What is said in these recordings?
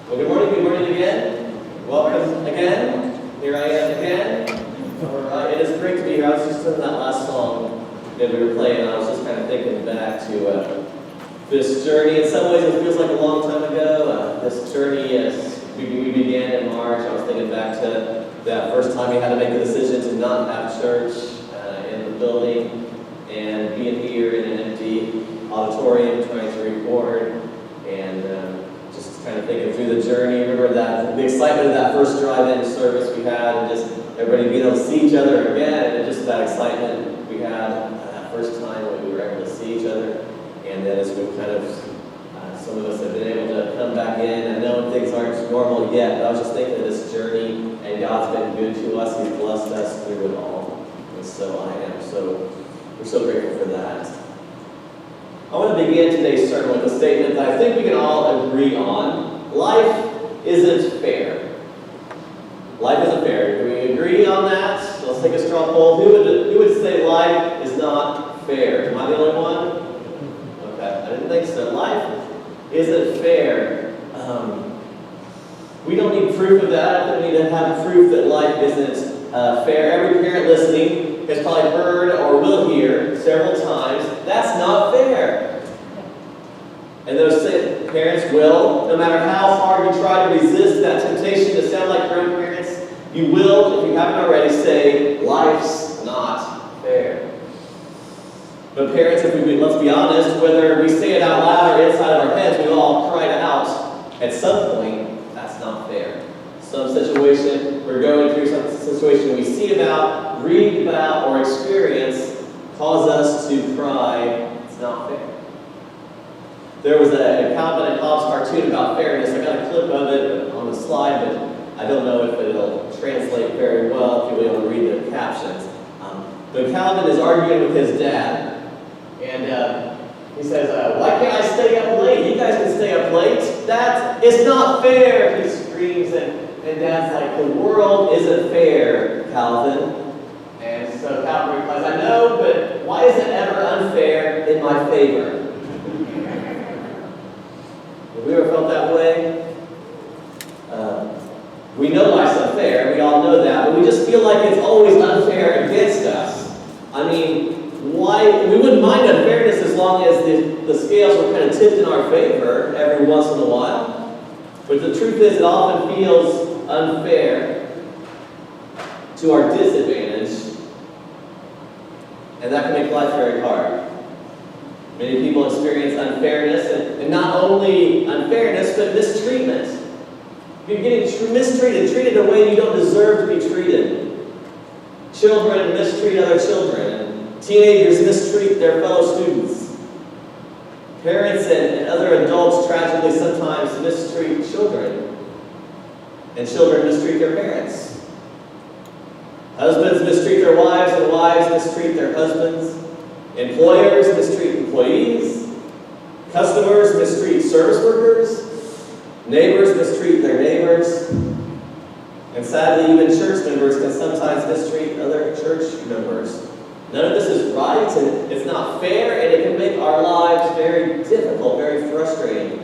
Well, good morning again. Welcome again. Here I am again. It is great to be here. I was just in that last song that we were playing, and I was just kind of thinking back to this journey. In some ways, it feels like a long time ago. This journey, as we began in March, I was thinking back to that first time we had to make the decision to not have church in the building and being here in an empty auditorium trying to record, and just kind of thinking through the journey. Remember that the excitement of that first drive-in service we had, and just everybody being able to see each other again, and just that excitement we had that first time when we were able to see each other. And then as we kind of, some of us have been able to come back in. I know things aren't normal yet, but I was just thinking of this journey, and God's been good to us. He's blessed us through it all. And so we're so grateful for that. I want to begin today's sermon with a statement that I think we can all agree on. Life isn't fair. Life isn't fair. Do we agree on that? So let's take a straw poll. Who would say life is not fair? Am I the only one? Okay, I didn't think so. Life isn't fair. We don't need proof of that. I don't need to have proof that life isn't fair. Every parent listening has probably heard or will hear several times, that's not fair. And those parents will, no matter how hard you try to resist that temptation to sound like your own parents, you will, if you haven't already, say, life's not fair. But parents, let's be honest, whether we say it out loud or inside of our heads, we all cry it out at some point, that's not fair. Some situation we're going through, some situation we see about, read about, or experience cause us to cry, it's not fair. There was a Calvin and Hobbes cartoon about fairness. I got a clip of it on the slide, but I don't know if it'll translate very well if you'll be able to read the captions. But Calvin is arguing with his dad, and he says, why can't I stay up late? You guys can stay up late. That is not fair, he screams, and Dad's like, the world isn't fair, Calvin. And so Calvin replies, I know, but why is it ever unfair in my favor? Have we ever felt that way? We know life's unfair, we all know that, but we just feel like it's always unfair against us. I mean, why? We wouldn't mind unfairness as long as the scales were kind of tipped in our favor every once in a while. But the truth is, it often feels unfair to our disadvantage, and that can make life very hard. Many people experience unfairness, and not only unfairness, but mistreatment. You're getting mistreated, treated in a way you don't deserve to be treated. Children mistreat other children, and teenagers mistreat their fellow students. Parents and other adults tragically sometimes mistreat children. And children mistreat their parents. Husbands mistreat their wives, and wives mistreat their husbands. Employers mistreat employees. Customers mistreat service workers. Neighbors mistreat their neighbors. And sadly, even church members can sometimes mistreat other church members. None of this is right, and it's not fair, and it can make our lives very difficult, very frustrating.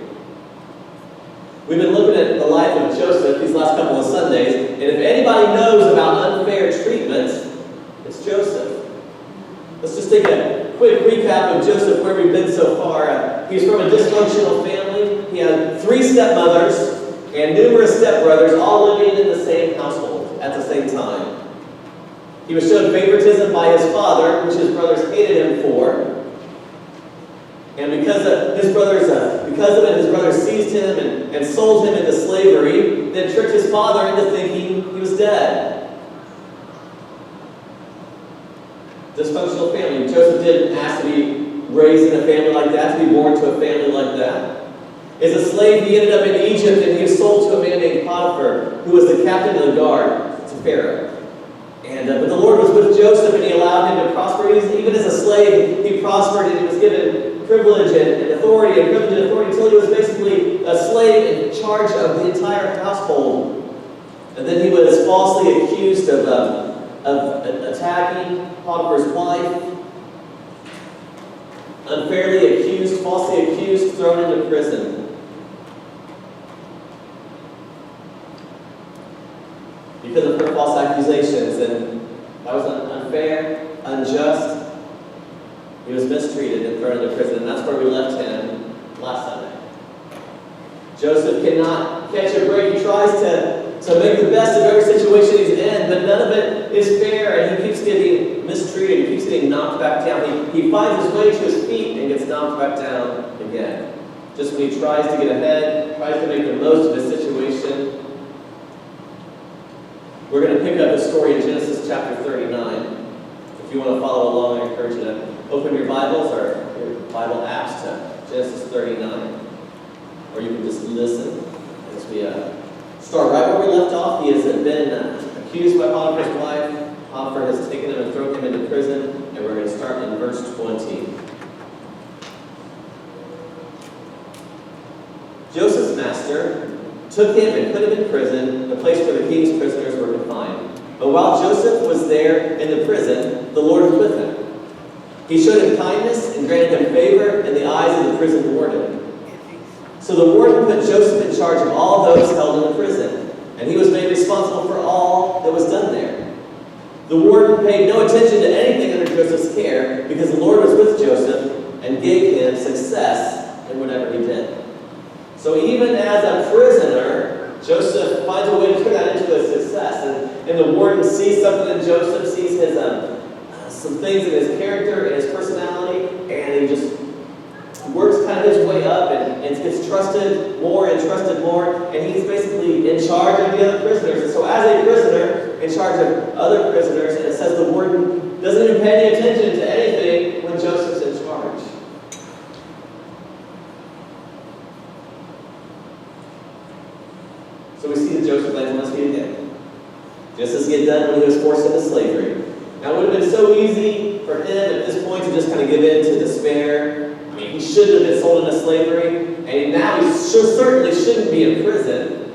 We've been looking at the life of Joseph these last couple of Sundays, and if anybody knows about unfair treatment, it's Joseph. Let's just take a quick recap of Joseph, where we've been so far. He's from a dysfunctional family. He had 3 stepmothers and numerous stepbrothers, all living in the same household at the same time. He was shown favoritism by his father, which his brothers hated him for. And because of it, his brothers seized him and sold him into slavery, then tricked his father into thinking he was dead. Dysfunctional family. Joseph didn't ask to be raised in a family like that, to be born to a family like that. As a slave, he ended up in Egypt, and he was sold to a man named Potiphar, who was the captain of the guard to Pharaoh. But the Lord was with Joseph, and he allowed him to prosper. Even as a slave, he prospered, and he was given privilege and authority until he was basically a slave in charge of the entire household. And then he was falsely accused of attacking Potiphar's wife, unfairly accused, falsely accused, thrown into prison. because of her false accusations, and that was unfair, unjust. He was mistreated and thrown into prison, and that's where we left him last Sunday. Joseph cannot catch a break. He tries to make the best of every situation he's in, but none of it is fair, and he keeps getting mistreated. He keeps getting knocked back down. He finds his way to his feet and gets knocked back down again. Just when he tries to get ahead, tries to make the most of his situation. We're going to pick up the story in Genesis chapter 39. If you want to follow along, I encourage you to open your Bibles or your Bible apps to Genesis 39. Or you can just listen as we start right where we left off. He has been accused by Potiphar's wife. Potiphar has taken him and thrown him into prison. And we're going to start in verse 20. Joseph's master took him and put him in prison, the place where the king's prisoners were confined. But while Joseph was there in the prison, the Lord was with him. He showed him kindness and granted him favor in the eyes of the prison warden. So the warden put Joseph in charge of all those held in the prison, and he was made responsible for all that was done there. The warden paid no attention to anything under Joseph's care, because the Lord was with Joseph and gave him success in whatever he did. So even as a prisoner, Joseph finds a way to turn that into a success. And the warden sees something in Joseph, sees his some things in his character and his personality, and he just works kind of his way up and gets trusted more, and he's basically in charge of the other prisoners. And so as a prisoner, in charge of other prisoners, and it says the warden doesn't even pay any attention to anything when Joseph's in charge. So we see that Joseph lands on his feet again, just as he had done when he was forced into slavery. Now, it would have been so easy for him at this point to just kind of give in to despair. I mean, he shouldn't have been sold into slavery, and now he certainly shouldn't be in prison.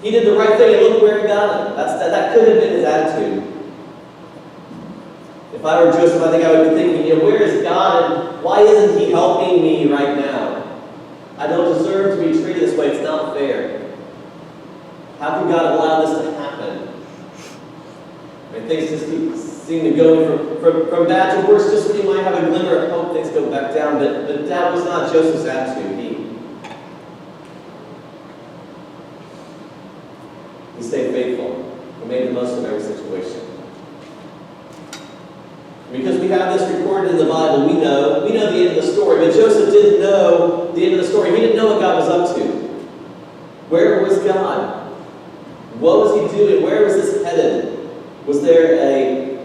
He did the right thing, and look where he got him. That could have been his attitude. If I were Joseph, I think I would be thinking, where is God, and why isn't he helping me right now? I don't deserve to be treated this way. It's not fair. How can God allow this to happen? And things just seem to go from bad to worse. Just when you might have a glimmer of hope, things go back down. But that was not Joseph's attitude. He stayed faithful. He made the most of every situation. Because we have this recorded in the Bible, we know the end of the story. But Joseph didn't know the end of the story. He didn't know what God was up to. Where was God? What was he doing? Where was this headed? Was there an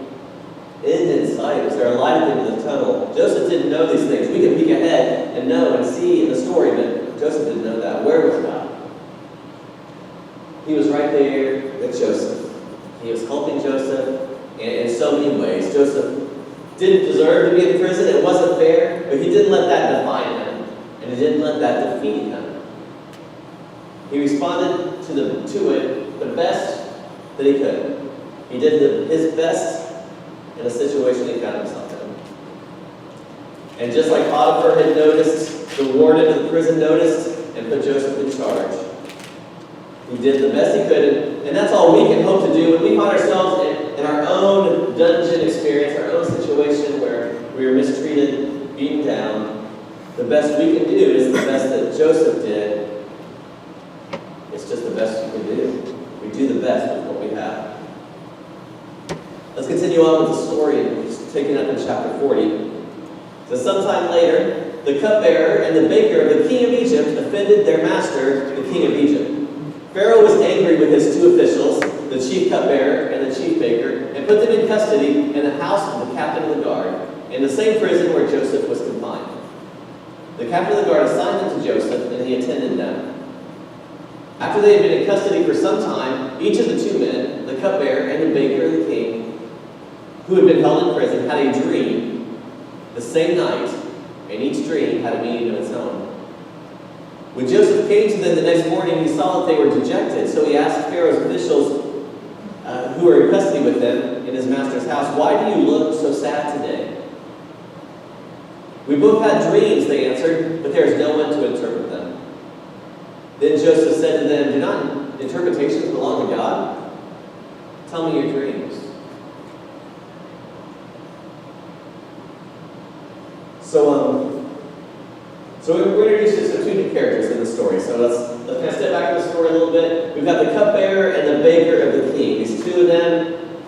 end in sight? Was there a light at the end of the tunnel? Joseph didn't know these things. We can peek ahead and know and see in the story, but Joseph didn't know that. Where was God? He was right there with Joseph. He was helping Joseph in so many ways. Joseph didn't deserve to be in prison. It wasn't fair, but he didn't let that define him, and he didn't let that defeat him. He responded to it the best that he could. He did his best in a situation he found himself in. And just like Potiphar had noticed, the warden of the prison noticed and put Joseph in charge. He did the best he could, and that's all we can hope to do when we find ourselves in our own dungeon experience, our own situation where we are mistreated, beaten down. The best we can do is the best that Joseph did. It's just the best you can do. We do the best with what we have. Let's continue on with the story, taking up in chapter 40. So sometime later, the cupbearer and the baker of the king of Egypt offended their master, the king of Egypt. Pharaoh was angry with his two officials, the chief cupbearer and the chief baker, and put them in custody in the house of the captain of the guard, in the same prison where Joseph was confined. The captain of the guard assigned them to Joseph, and he attended them. After they had been in custody for some time, each of the two men, the cupbearer and the baker of the king, who had been held in prison, had a dream the same night, and each dream had a meaning of its own. When Joseph came to them the next morning, he saw that they were dejected, so he asked Pharaoh's officials who were in custody with them in his master's house, "Why do you look so sad today?" "We both had dreams," they answered, "but there is no one to interpret them." Then Joseph said to them, "Do not interpretations belong to God? Tell me your dreams. So we're introduced to two new characters in the story. So let's kind of step back in the story a little bit. We've got the cupbearer and the baker of the king. These two of them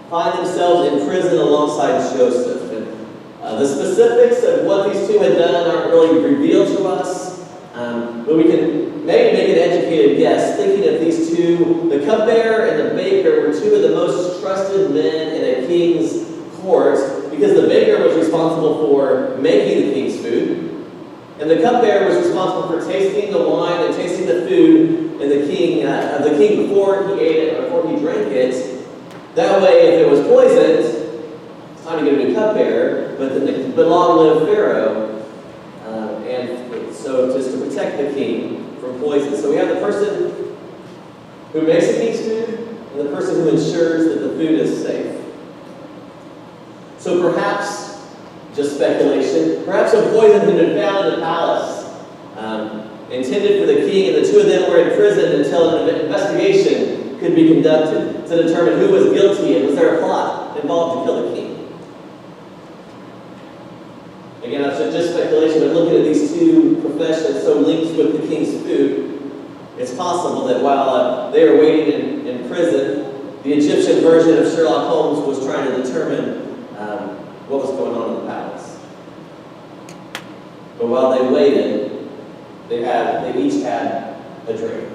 find themselves in prison alongside Joseph. And the specifics of what these two had done aren't really revealed to us, but we can maybe make an educated guess, thinking of these two. The cupbearer and the baker were two of the most trusted men in a king's court, because the baker was responsible for making the king's food, and the cupbearer was responsible for tasting the wine and tasting the food of the king before he ate it or before he drank it. That way, if it was poisoned, it's time to get a new cupbearer. But long live Pharaoh, and so just to protect the king from poison. So we have the person who makes the king's food and the person who ensures that the food is safe. So perhaps, just speculation, perhaps a poison had been found in the palace, intended for the king, and the two of them were in prison until an investigation could be conducted to determine who was guilty and was there a plot involved to kill the king. Again, that's just speculation, but looking at these two professions so linked with the king's food, it's possible that while they were waiting in prison, the Egyptian version of Sherlock Holmes was trying to determine what was going on in the palace. But while they waited, they each had a dream.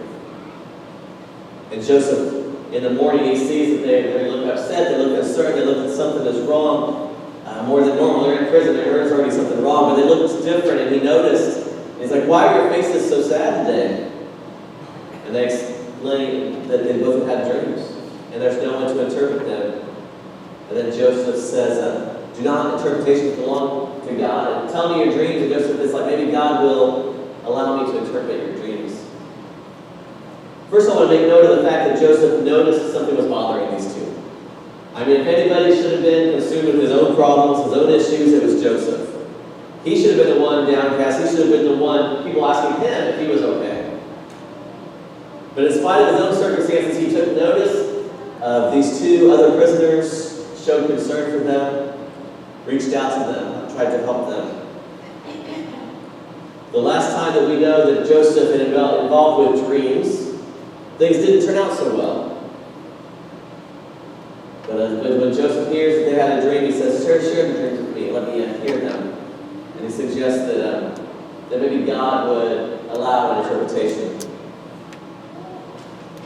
And Joseph, in the morning, he sees that they look upset, they look concerned, they look that something is wrong. More than normal, they're in prison, there's already something wrong, but they looked different, and he noticed. And he's like, why are your faces so sad today? And they explain that they both had dreams, and there's no one to interpret them. And then Joseph says, do not interpretations belong to God? And tell me your dreams. And Joseph is like, maybe God will allow me to interpret your dreams. First, I want to make note of the fact that Joseph noticed something was bothering these two. I mean, if anybody should have been consumed with his own problems, his own issues, it was Joseph. He should have been the one downcast. He should have been the one, people asking him if he was okay. But in spite of his own circumstances, he took notice of these two other prisoners, showed concern for them, reached out to them, tried to help them. The last time that we know that Joseph had been involved with dreams, things didn't turn out so well. But when Joseph hears that they had a dream, he says, share the dreams with me, let me hear them. And he suggests that maybe God would allow an interpretation.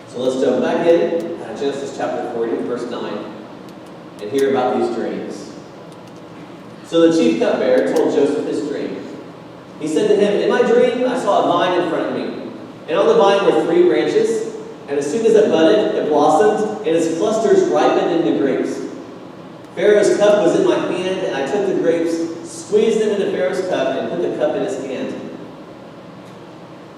So let's jump back in Genesis chapter 40, verse 9, and hear about these dreams. So the chief cupbearer told Joseph his dream. He said to him, in my dream, I saw a vine in front of me, and on the vine were 3 branches. And as soon as it budded, it blossomed, and its clusters ripened into grapes. Pharaoh's cup was in my hand, and I took the grapes, squeezed them into Pharaoh's cup, and put the cup in his hand.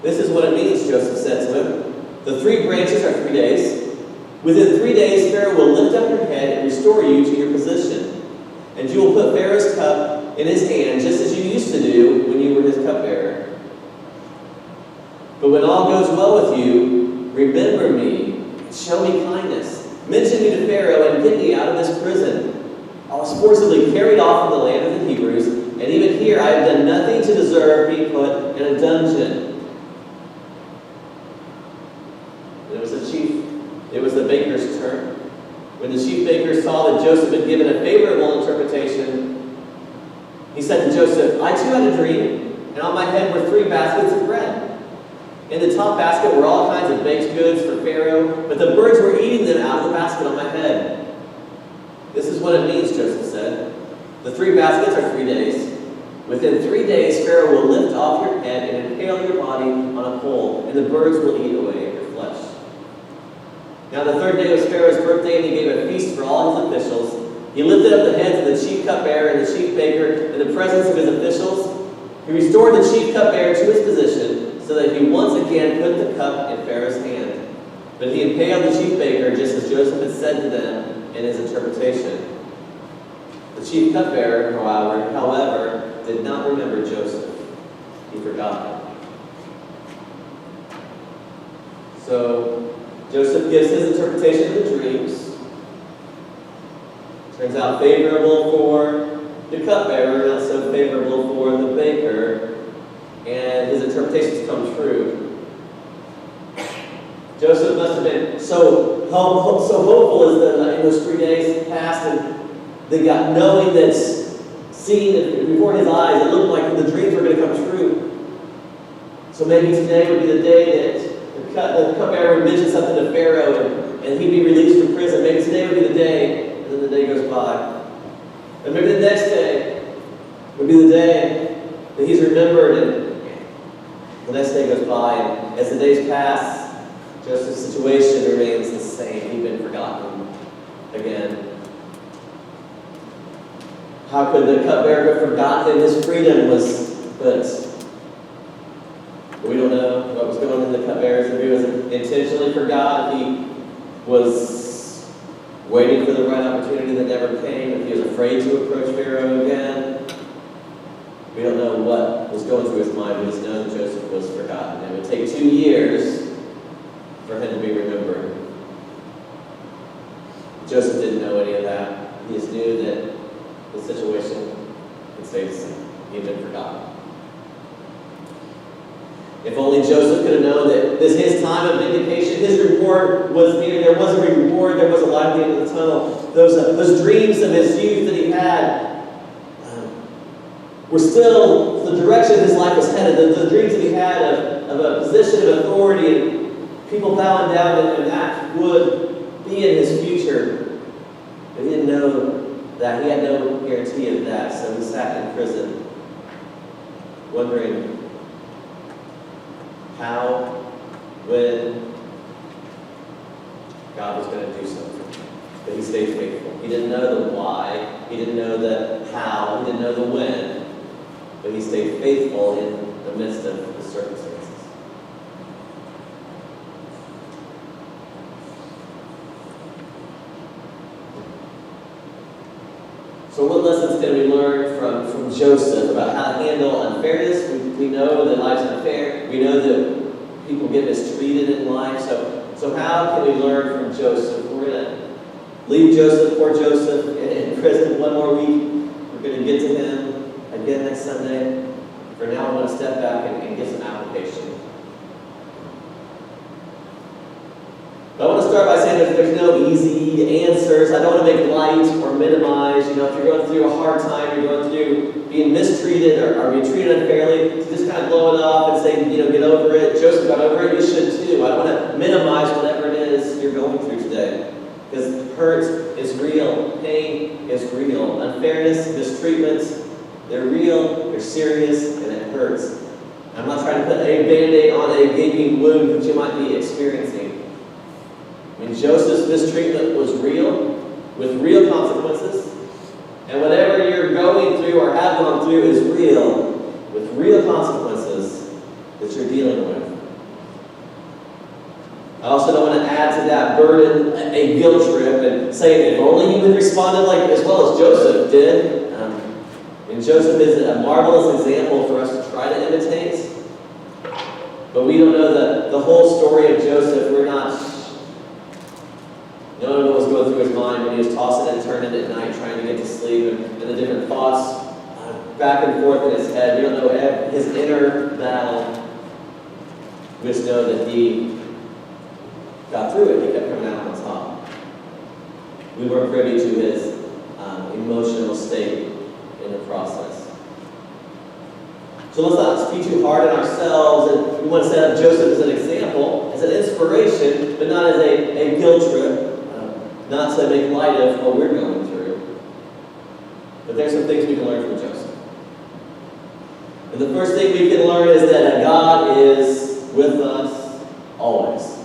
This is what it means, Joseph said to him. The 3 branches are 3 days. Within 3 days, Pharaoh will lift up your head and restore you to your position. And you will put Pharaoh's cup in his hand, just as you used to do when you were his cupbearer. But when all goes well with you, remember me, and show me kindness. Mention me to Pharaoh and get me out of this prison. I was forcibly carried off from the land of the Hebrews, and even here I have done nothing to deserve being put in a dungeon. It was the baker's turn. When the chief baker saw that Joseph had given a favorable interpretation, he said to Joseph, I too had a dream, and on my head were 3 baskets of bread. In the top basket were all kinds of baked goods for Pharaoh, but the birds were eating them out of the basket on my head. This is what it means, Joseph said. The 3 baskets are 3 days. Within 3 days, Pharaoh will lift off your head and impale your body on a pole, and the birds will eat away your flesh. Now the 3rd day was Pharaoh's birthday, and he gave a feast for all his officials. He lifted up the heads of the chief cupbearer and the chief baker in the presence of his officials. He restored the chief cupbearer to his position, so that he once again put the cup in Pharaoh's hand. But he impaled the chief baker, just as Joseph had said to them in his interpretation. The chief cupbearer, however, did not remember Joseph. He forgot him. So Joseph gives his interpretation of the dreams. Turns out favorable for the cupbearer, not so favorable for the baker, and his interpretations come true. Joseph must have been so hopeful as in those 3 days passed, and they got knowing that, seeing it before his eyes, it looked like the dreams were going to come true. So maybe today would be the day that the cupbearer would mention something to Pharaoh, and he'd be released from prison. Maybe today would be the day, and then the day goes by. And maybe the next day would be the day that he's remembered, and the next day goes by, and as the days pass, Joseph's situation remains the same. He'd been forgotten again. How could the cupbearer have forgotten his freedom was but we don't know what was going on in the cupbearer's. If he was intentionally forgot, if he was waiting for the right opportunity that never came, if he was afraid to approach Pharaoh again. We don't know what was going through his mind. We just know that Joseph was forgotten. It would take 2 years for him to be remembered. Joseph didn't know any of that. He just knew that the situation would stay the same. He had been forgotten. If only Joseph could have known that his time of vindication, his reward was near. There was a reward. There was a light at the end of the tunnel. Those dreams of his youth that he had were still the direction his life was headed. The dreams that he had of a position of authority and people bowing down to him, that would be in his future. But he didn't know that. He had no guarantee of that. So he sat in prison, wondering how, when God was going to do something. But he stayed faithful. He didn't know the why. He didn't know the how. He didn't know the when. But he stayed faithful in the midst of the circumstances. So what lessons can we learn from Joseph about how to handle unfairness? We know that life's unfair. We know that people get mistreated in life. So how can we learn from Joseph? We're going to leave poor Joseph, in prison one more week. We're going to get to him again next Sunday. For now, I want to step back and get some application. But I want to start by saying there's no easy answers. I don't want to make light or minimize. If you're going through a hard time, you're going through being mistreated or being treated unfairly, to just kind of blow it off and say, get over it. Joseph got over it. You should too. I don't want to minimize whatever it is you're going through today. Because hurt is real. Pain is real. Unfairness, mistreatment, they're real, they're serious, and it hurts. I'm not trying to put a Band-Aid on a gaping wound that you might be experiencing. Joseph's mistreatment was real, with real consequences. And whatever you're going through or have gone through is real, with real consequences that you're dealing with. I also don't want to add to that burden a guilt trip and say if only he would respond as well as Joseph did. Joseph is a marvelous example for us to try to imitate. But we don't know the whole story of Joseph. We're not knowing what was going through his mind when he was tossing and turning at night trying to get to sleep, and the different thoughts back and forth in his head. We don't know his inner battle. We just know that he got through it. He kept coming out on top. We weren't privy to his emotional state in the process. So let's not be too hard on ourselves, and we want to set up Joseph as an example, as an inspiration, but not as a guilt trip. Not to make light of what we're going through. But there's some things we can learn from Joseph. And the first thing we can learn is that God is with us always.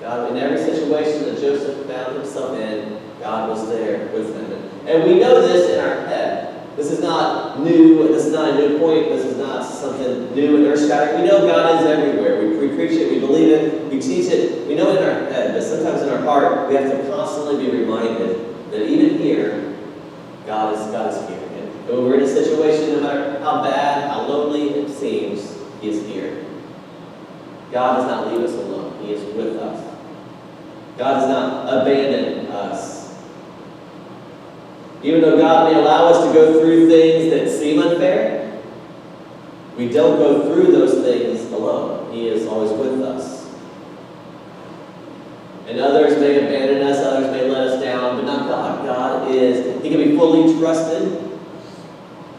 God, in every situation that Joseph found himself in, God was there with him. And we know this in our head. This is not new. This is not a new point. This is not something new and earth-shattering. We know God is everywhere. We preach it. We believe it. We teach it. We know it in our head. But sometimes in our heart, we have to constantly be reminded that even here, God is here. And when we're in a situation, no matter how bad, how lonely it seems, He is here. God does not leave us alone. He is with us. God does not abandon us. Even though God may allow us to go through things that seem unfair, we don't go through those things alone. He is always with us. And others may abandon us, others may let us down, but not God. God is, He can be fully trusted.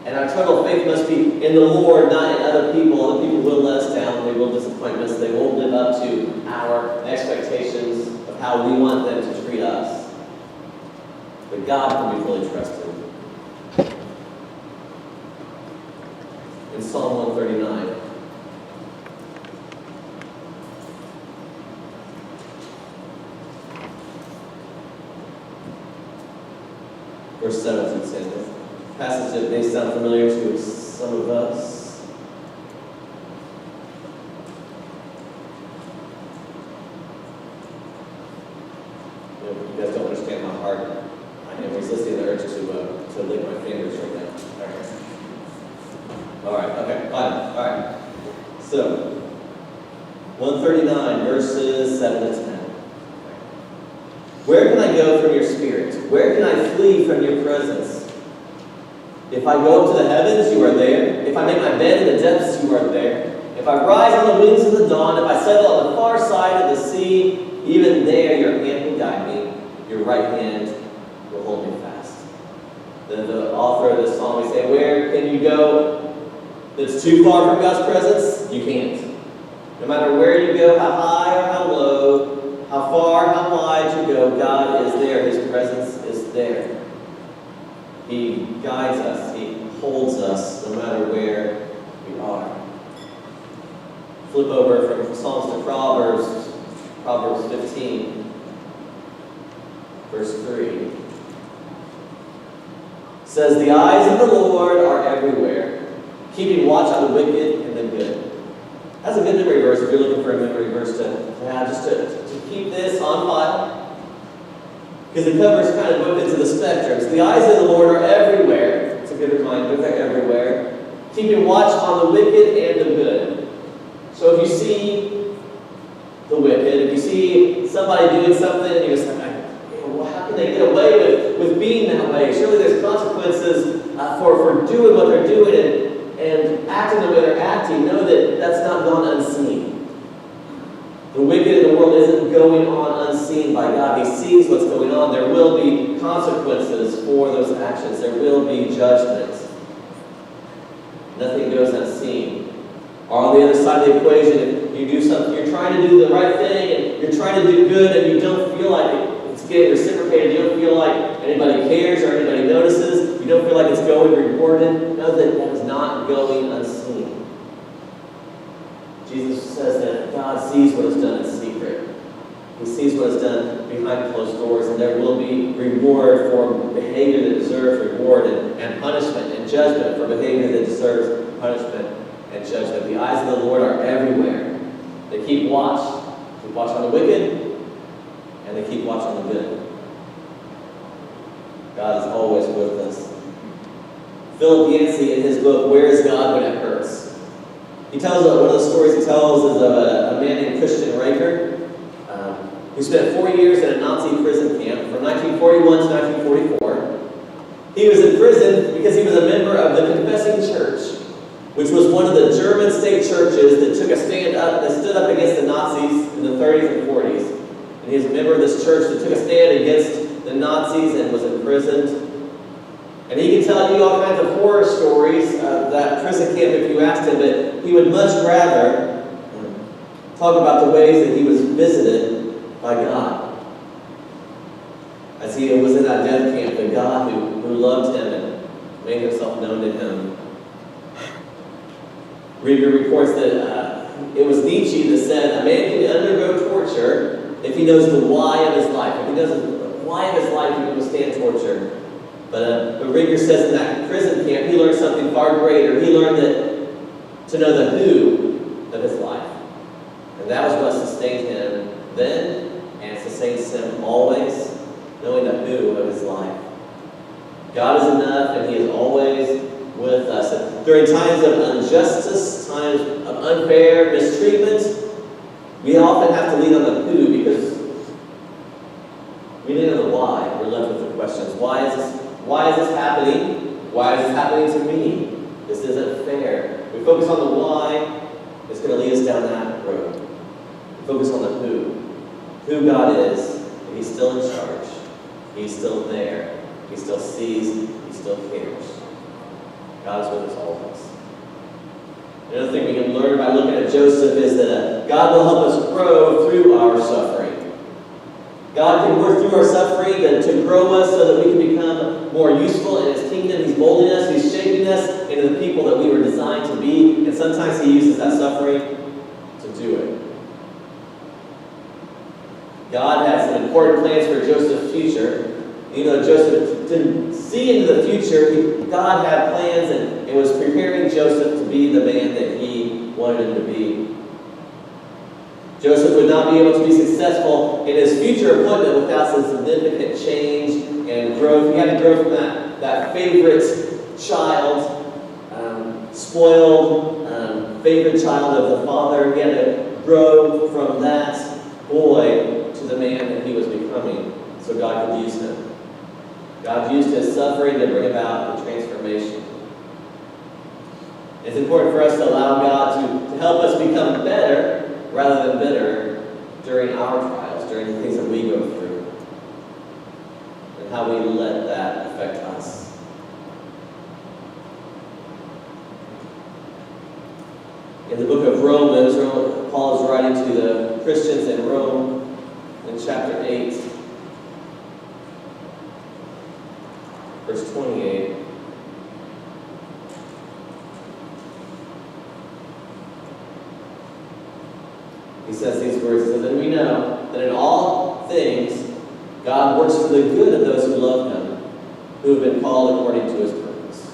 And our total faith must be in the Lord, not in other people. Other people will let us down, they will disappoint us, they won't live up to our expectations of how we want them to treat us. But God can be fully trusted. In Psalm 139, verse 17 says this. Passage that may sound familiar to some of us. You guys don't understand how hard I am resisting the urge to lick my fingers right now. All right, okay, fine. All right. So, 139, verses 7 to 10. Where can I go from your spirit? Where can I flee from your presence? If I go up to the heavens, you are there. If I make my bed in the depths, you are there. If I rise on the wings of the dawn, if I settle on the far side of the sea, even there your hand will guide me. Your right hand will hold me fast. The author of this psalm is saying, where can you go that's too far from God's presence? You can't. No matter where you go, how high or how low, how far, how wide you go, God is there. His presence is there. He guides us. He holds us no matter where we are. Flip over from Psalms to Proverbs. Proverbs 15, verse 3. It says, the eyes of the Lord are everywhere, keeping watch on the wicked and the good. That's a good memory verse if you're looking for a memory verse to have, just to keep this on file. Because it covers kind of both ends of the spectrums. The eyes of the Lord are everywhere. It's a good reminder, they're everywhere. Keeping watch on the wicked and the good. So if you see the wicked, if you see somebody doing something, and you're just like, well, how can they get away with being that way? Surely there's consequences for doing what they're doing and acting the way they're acting. Know that that's not gone unseen. The wicked in the world isn't going on unseen by God. He sees what's going on. There will be consequences for those actions. There will be judgment. Nothing goes unseen. Or on the other side of the equation, if you do something, you're trying to do the right thing, and you're trying to do good, and you don't feel like it's getting reciprocated, you don't feel like anybody cares or anybody notices, you don't feel like it's going rewarded, know that that is not going unseen. Jesus says that God sees what is done in secret. He sees what is done behind closed doors, and there will be reward for behavior that deserves reward, and punishment and judgment for behavior that deserves punishment and judgment. The eyes of the Lord are everywhere. They keep watch on the wicked, and they keep watch on the good. God is always with us. Philip Yancey, in his book, Where is God When It Hurts? He tells, one of the stories he tells is of a man named Christian Riker, who spent 4 years in a Nazi prison camp from 1941 to 1944. He was in prison because he was a member of the Confessing Church, which was one of the German state churches that took a stand up, that stood up against the Nazis in the 30s and 40s. And he was a member of this church that took a stand against the Nazis and was imprisoned. And he can tell you all kinds of horror stories of that prison camp if you asked him, but he would much rather talk about the ways that he was visited by God. As he was in that death camp, the God who loved him and made himself known to him. Rieger reports that it was Nietzsche that said, a man can undergo torture if he knows the why of his life. If he knows the why of his life, he can withstand torture. But Rieger says in that prison camp, he learned something far greater. He learned to know the who of his life. And that was what sustained him then, and sustains him always, knowing the who of his life. God is enough, and He is always with us. And during times of injustice, times of unfair mistreatment, we often have to lean on the who, because we lean on the why. We're left with the questions. Why is this? Why is this happening? Why is this happening to me? This isn't fair. We focus on the why, it's going to lead us down that road. We focus on the who God is, and He's still in charge. He's still there. He still sees. He still cares. God is with us always. Another thing we can learn by looking at Joseph is that God will help us grow through our suffering. God can work through our suffering to grow us so that we can become more useful in His kingdom. He's molding us. He's shaping us into the people that we were designed to be. And sometimes He uses that suffering to do it. God had some important plans for Joseph's future. Joseph didn't see into the future. God had plans, and it was preparing Joseph to be the man that He wanted him to be. Joseph would not be able to be successful in his future appointment without some significant change and growth. He had to grow from that favorite child, spoiled, favorite child of the father. He had to grow from that boy to the man that he was becoming so God could use him. God used his suffering to bring about the transformation. It's important for us to allow God to help us become better rather than bitter during our trials, during the things that we go through, and how we let that affect us. In the book of Romans, Paul is writing to the Christians in Rome in chapter 8, verse 28. He says these words, he says, "And we know that in all things God works for the good of those who love Him, who have been called according to His purpose."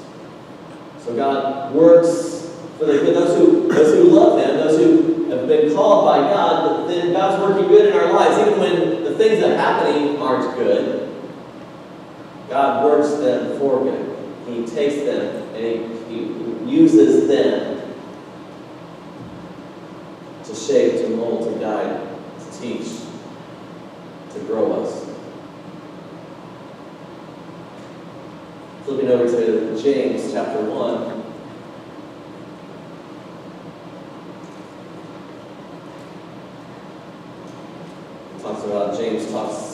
So God works for the good, those who love Him, those who have been called by God. Then God's working good in our lives, even when the things that are happening aren't good. God works them for good. He takes them and He uses them to shape, to mold, to guide, to teach, to grow us. Flipping over to James chapter 1. James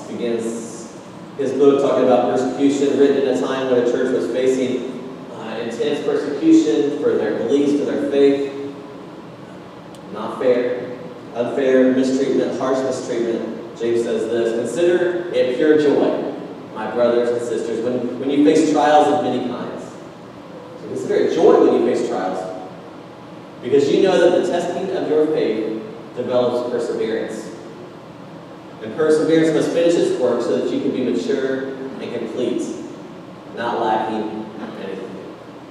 begins his book talking about persecution, written in a time when a church was facing intense persecution for their beliefs, for their faith. Not fair, unfair mistreatment, harsh mistreatment. James says this: "Consider it pure joy, my brothers and sisters, when you face trials of many kinds." So consider it joy when you face trials, because you know that the testing of your faith develops perseverance. And perseverance must finish its work so that you can be mature and complete, not lacking anything.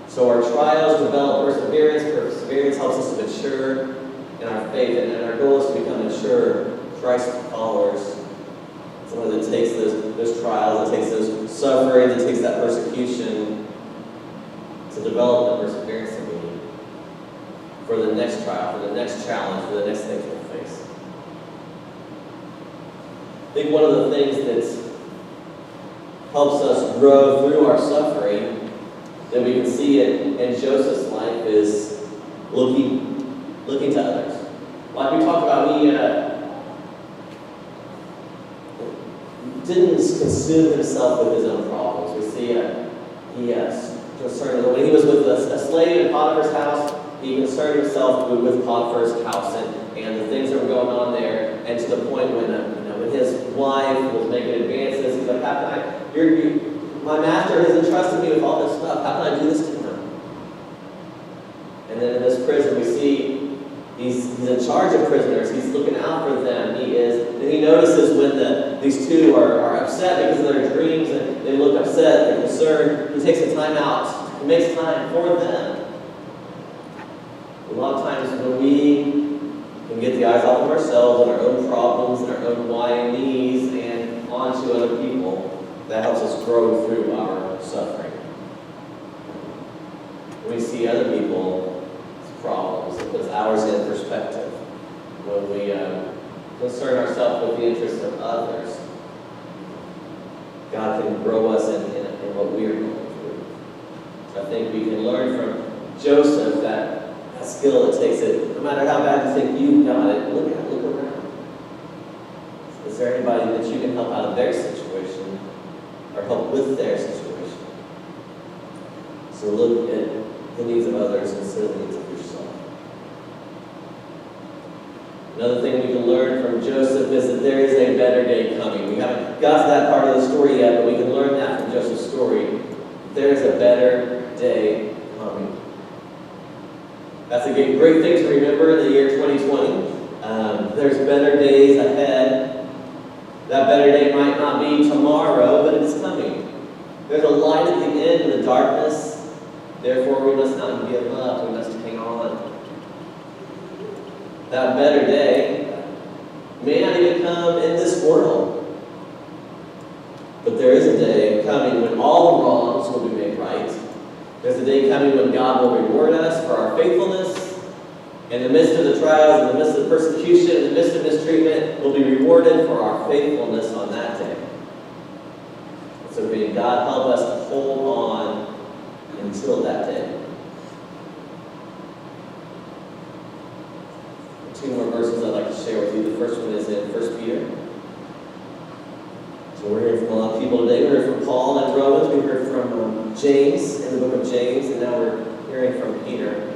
So our trials develop perseverance. Perseverance helps us to mature in our faith, and our goal is to become mature Christ followers. Someone that takes those trials, that takes those suffering, that takes that persecution to develop the perseverance that we need for the next trial, for the next challenge, for the next thing we'll face. I think one of the things that helps us grow through our suffering, that we can see it in Joseph's life, is looking to others. Like we talked about, he didn't consume himself with his own problems. We see when he was with a slave in Potiphar's house, he concerned himself with Potiphar's house and the things that were going on there, and to the point when his wife was making advances, he's like, "How can my master has entrusted me with all this stuff. How can I do this to him?" And then in this prison, we see he's in charge of prisoners. He's looking out for them. And he notices when these two are upset because of their dreams, and they look upset, they're concerned. He takes the time out. He makes time for them. A lot of times when we can get the eyes off of ourselves and our own problems and our own why and needs and onto other people, that helps us grow through our suffering. When we see other people's problems, it puts ours in perspective. When we concern ourselves with the interests of others, God can grow us in in what we are going through. So I think we can learn from Joseph that skill it takes it. No matter how bad you think you've got it, look around. Is there anybody that you can help out of their situation or help with their situation? So look at the needs of others instead of the needs of yourself. Another thing we can learn from Joseph is that there is a better day coming. We haven't got to that part of the story yet, but we can learn that from Joseph's story. There is a better day coming. That's a great thing to remember in the year 2020. There's better days ahead. That better day might not be tomorrow, but it is coming. There's a light at the end of the darkness. Therefore, we must not give up. We must hang on. That better day may not even come in this world. But there is a day coming when all the wrongs will be made right. There's a day coming when God will reward us for our faithfulness. In the midst of the trials, in the midst of the persecution, in the midst of mistreatment, we'll be rewarded for our faithfulness on that day. So may God help us to hold on until that day. Two more verses I'd like to share with you. The first one is in 1 Peter. So we're hearing from a lot of people today. We heard from Paul and Romans. We heard from James in the book of James, and now we're hearing from Peter.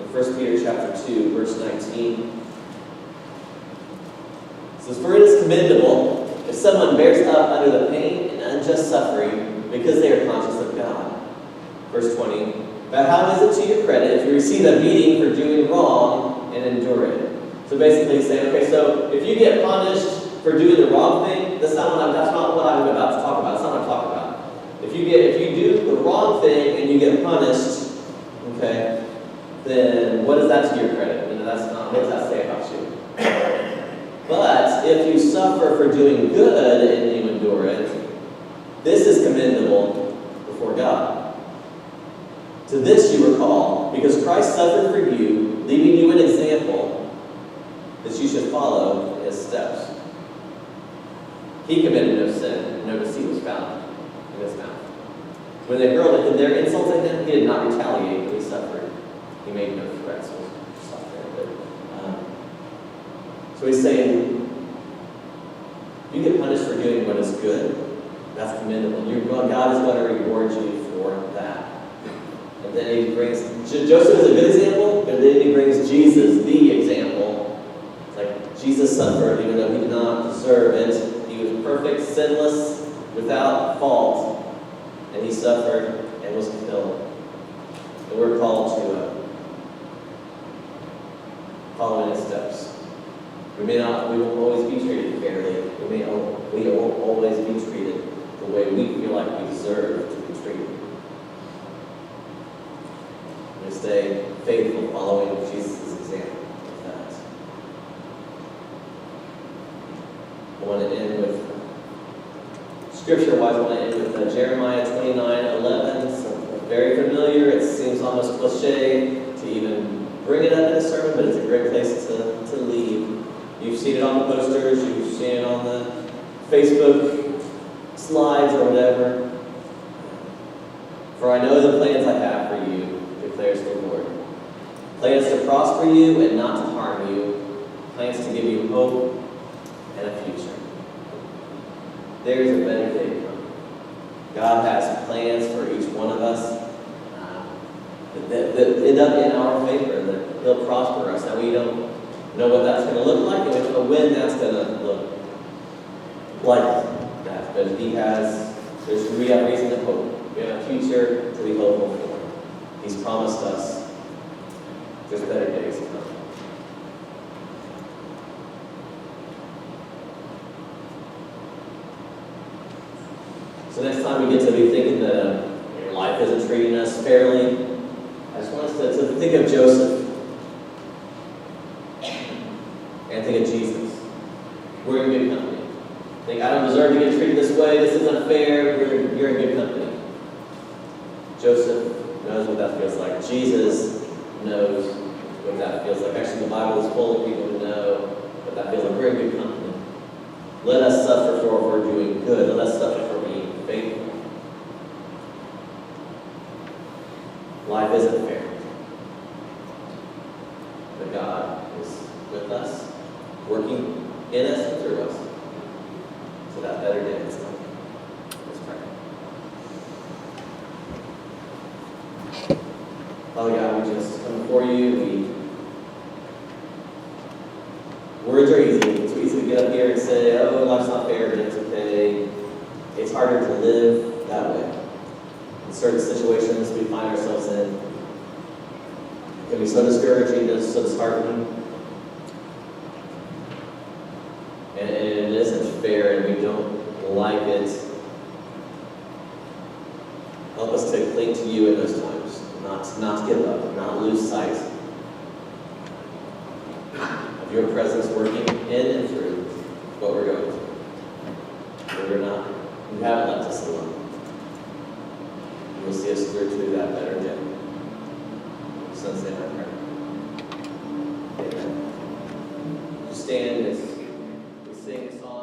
In 1 Peter chapter 2, verse 19. It says, "For it is commendable if someone bears up under the pain and unjust suffering because they are conscious of God." Verse 20. "But how is it to your credit if you receive a beating for doing wrong and endure it?" So basically he's saying, okay, so if you get punished for doing the wrong thing, that's not what I'm about to talk about. That's not what I'm talking about. If you do the wrong thing and you get punished, okay, then what is that to your credit? What does that say about you? But if you suffer for doing good and you endure it, this is commendable before God. To this you were called, because Christ suffered for you, leaving you an example that you should follow in his steps. He committed no sin, and no deceit was found in his mouth. When they hurled at him their insults at him, he did not retaliate, but he suffered. He made no threats. So he's saying, you get punished for doing what is good. That's commendable. God is going to reward you for that. And then he brings, Joseph is a good example, but then he brings Jesus, the example. It's like Jesus suffered even though he did not deserve it. He was perfect, sinless, without fault, and he suffered and was killed. And we're called to follow in his steps. We won't always be treated fairly. We won't always be treated the way we feel like we deserve to be treated. We stay faithful, following Jesus' example of that. I want to end with, scripture-wise, I want to end with Jeremiah 29:11. So very familiar. It seems almost cliche to even bring it up in a sermon, but it's a great place to leave. You've seen it on the posters, you've seen it on the Facebook slides or whatever. "For I know the plans I have for you, declares the Lord. Plans to prosper you and not to harm you. Plans to give you hope and a future." There is a better day coming. God has plans for each one of us that end up in our favor, that he'll prosper us. Now, we don't know what that's going to look like, and we don't know when that's going to look like that. But we have reason to hope. We have a future to be hopeful for. He's promised us there's better days to come. So next time we get to be thinking that life isn't treating us fairly, I just want us to think of Joseph. And think of Jesus. We're in good company. Think, I don't deserve to get treated this way. This isn't fair. You're in good company. Joseph knows what that feels like. Jesus knows what that feels like. Actually, the Bible is full of people who know what that feels like. We're in good company. Let us suffer for doing good. Let us suffer for being that God is with us, working in us and through us, so that better day is coming. Let's pray. Father God, we just come before you. Words are easy. It's easy to get up here and say, oh, life's not fair, but it's okay. It's harder to live that way. In certain situations we find ourselves in, it can be so discouraging, so disheartening. And it isn't fair, and we don't like it. Help us to cling to you in those times, not to give up, not lose sight of your presence working in and through what we're going through. You haven't left us alone. You will see us through to that better day. In Son's name I pray. Amen. Just stand as we sing a song.